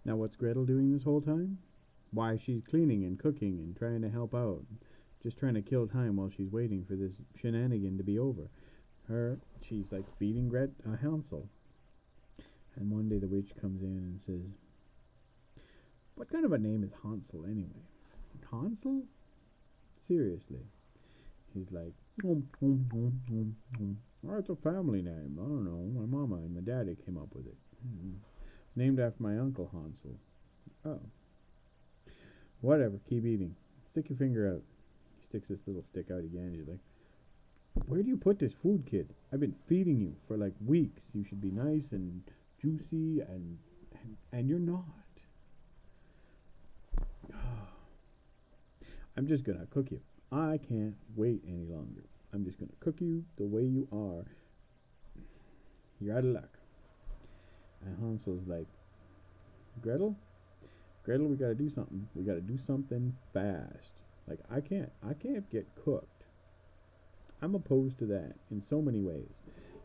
Now, what's Gretel doing this whole time? Why, she's cleaning and cooking and trying to help out, just trying to kill time while she's waiting for this shenanigan to be over. She's like feeding Hansel. And one day the witch comes in and says, "What kind of a name is Hansel anyway? Hansel? Seriously?" He's like, That's a family name. I don't know. My mama and my daddy came up with it. It's named after my uncle Hansel. Oh. Whatever. Keep eating. Stick your finger out." He sticks this little stick out again. He's like, "Where do you put this food, kid? I've been feeding you for like weeks. You should be nice and juicy and you're not." "I'm just gonna cook you. I can't wait any longer. I'm just gonna cook you the way you are. You're out of luck." And Hansel's like, Gretel, we gotta do something. We gotta do something fast. Like I can't get cooked. I'm opposed to that in so many ways.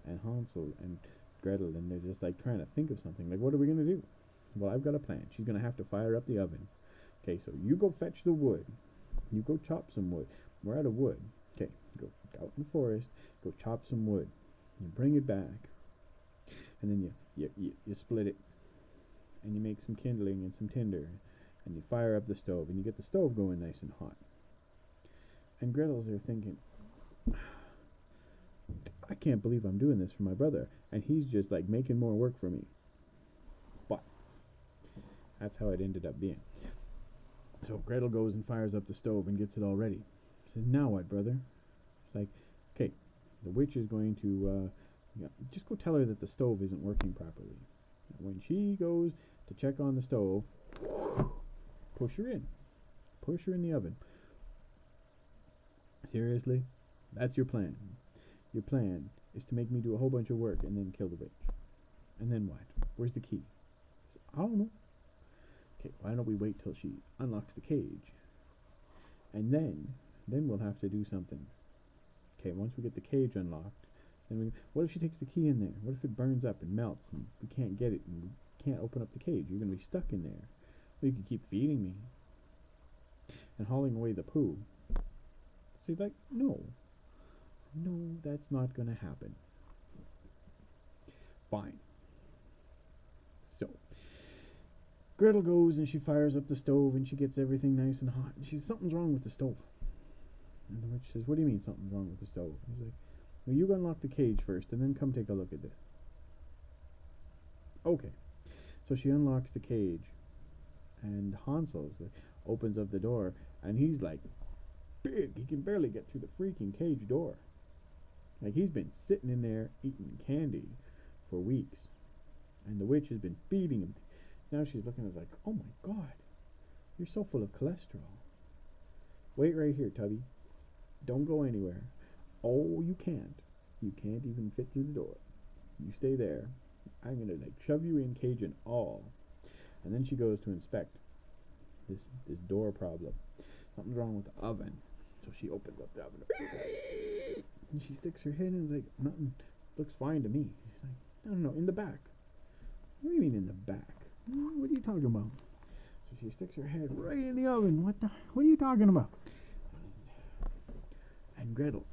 And Hansel and Gretel, and they're just like trying to think of something. Like, what are we gonna do? Well, I've got a plan. She's gonna have to fire up the oven. Okay, so you go fetch the wood. You go chop some wood. We're out of wood. Okay, go out in the forest. Go chop some wood. You bring it back, and then you split it, and you make some kindling and some tinder, and you fire up the stove, and you get the stove going nice and hot. And Gretel's there thinking, I can't believe I'm doing this for my brother, and he's just like making more work for me. But that's how it ended up being. So Gretel goes and fires up the stove and gets it all ready. Says, "Now what, brother?" It's like, "Okay, the witch is going to just go tell her that the stove isn't working properly. When she goes to check on the stove, push her in. Push her in the oven." Seriously? That's your plan? Your plan is to make me do a whole bunch of work and then kill the witch. And then what? Where's the key? I don't know. Okay, why don't we wait till she unlocks the cage? And then we'll have to do something. Okay, once we get the cage unlocked, what if she takes the key in there? What if it burns up and melts and we can't get it and we can't open up the cage? You're going to be stuck in there. Well, you can keep feeding me and hauling away the poo. So he's like, no, that's not going to happen. Fine. So Gretel goes and she fires up the stove and she gets everything nice and hot. And she says, "Something's wrong with the stove." And the witch says, "What do you mean something's wrong with the stove?" He's like, "Well, you unlock the cage first and then come take a look at this." Okay. So she unlocks the cage and Hansel opens up the door and he's like big. He can barely get through the freaking cage door. Like he's been sitting in there eating candy for weeks. And the witch has been feeding him. Now she's looking at him like, "Oh my god, you're so full of cholesterol. Wait right here, Tubby. Don't go anywhere. Oh, you can't. You can't even fit through the door. You stay there. I'm gonna like shove you in, cage and all." And then she goes to inspect this door problem. Something's wrong with the oven. So she opens up the oven. And she sticks her head in and is like, "Nothing looks fine to me." She's like, No, in the back." "What do you mean in the back? What are you talking about?" So she sticks her head right in the oven. What are you talking about? And Gretel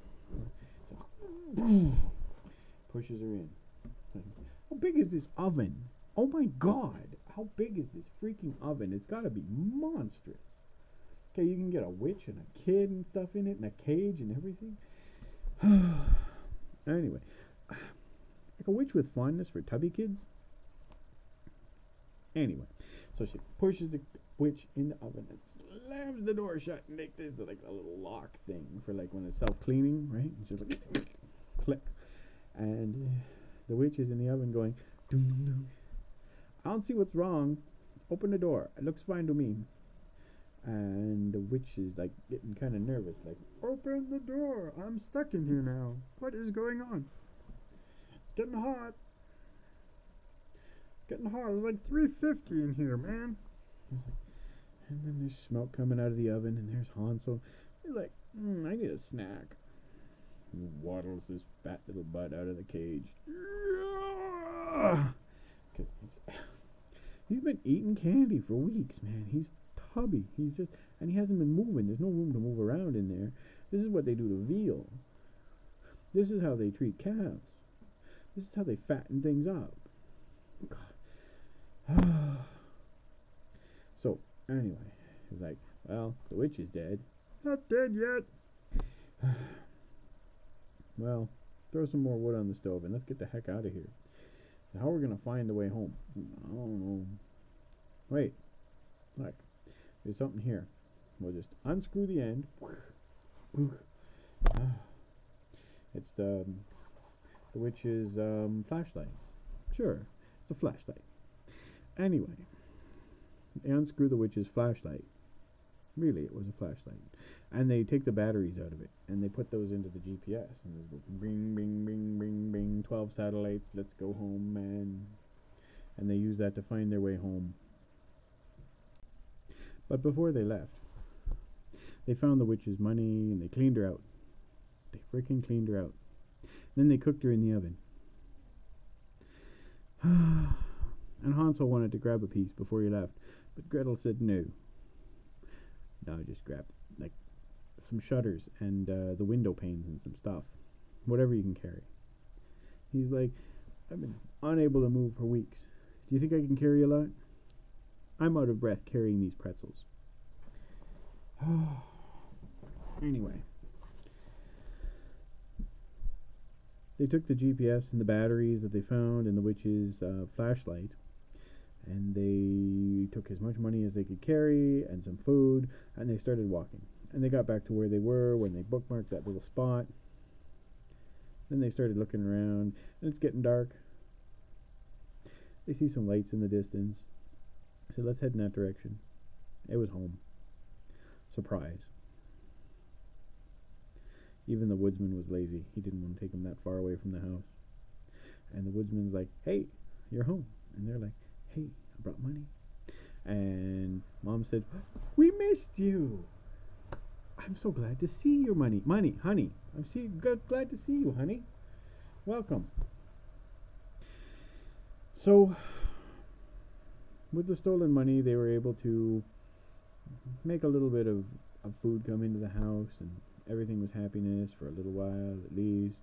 pushes her in. How big is this oven? Oh my god, how big is this freaking oven? It's gotta be monstrous. Okay, you can get a witch and a kid and stuff in it and a cage and everything. Anyway, like a witch with fondness for tubby kids. Anyway, so she pushes the witch in the oven and slams the door shut and makes this like a little lock thing for like when it's self-cleaning, right? It's just like click. And the witch is in the oven going, "Dum, dum, dum. I don't see what's wrong. Open the door. It looks fine to me." And the witch is like getting kind of nervous, like, "Open the door. I'm stuck in here now. What is going on? It's getting hot. Getting hot. It's like 350 in here, man." He's like, and then there's smoke coming out of the oven, and there's Hansel. He's like, "I need a snack." He waddles his fat little butt out of the cage. Because He's been eating candy for weeks, man. He's tubby. And he hasn't been moving. There's no room to move around in there. This is what they do to veal. This is how they treat calves. This is how they fatten things up. So, anyway, he's like, well, the witch is dead. Not dead yet. Well, throw some more wood on the stove and let's get the heck out of here. How are we going to find the way home? I don't know. Wait. Look. There's something here. We'll just unscrew the end. It's the witch's flashlight. Sure, it's a flashlight. Anyway, they unscrew the witch's flashlight. Really, it was a flashlight. And they take the batteries out of it, and they put those into the GPS. And there's bing, bing, bing, bing, bing, 12 satellites, let's go home, man. And they use that to find their way home. But before they left, they found the witch's money, and they cleaned her out. They frickin' cleaned her out. Then they cooked her in the oven. And Hansel wanted to grab a piece before he left, but Gretel said no. No, just grab, like, some shutters and the window panes and some stuff. Whatever you can carry. He's like, I've been unable to move for weeks. Do you think I can carry a lot? I'm out of breath carrying these pretzels. Anyway. They took the GPS and the batteries that they found in the witch's flashlight, and they took as much money as they could carry and some food, and they started walking. And they got back to where they were when they bookmarked that little spot. Then they started looking around, and it's getting dark. They see some lights in the distance. So let's head in that direction. It was home. Surprise. Even the woodsman was lazy. He didn't want to take him that far away from the house. And the woodsman's like, hey, you're home. And they're like, hey, I brought money. And Mom said, we missed you. I'm so glad to see your money. Honey. Glad to see you, honey. Welcome. So, with the stolen money, they were able to make a little bit of food come into the house, and everything was happiness for a little while at least.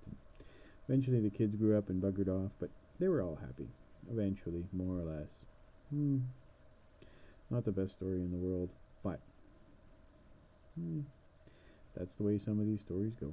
Eventually the kids grew up and buggered off, but they were all happy. Eventually, more or less. Not the best story in the world, but that's the way some of these stories go.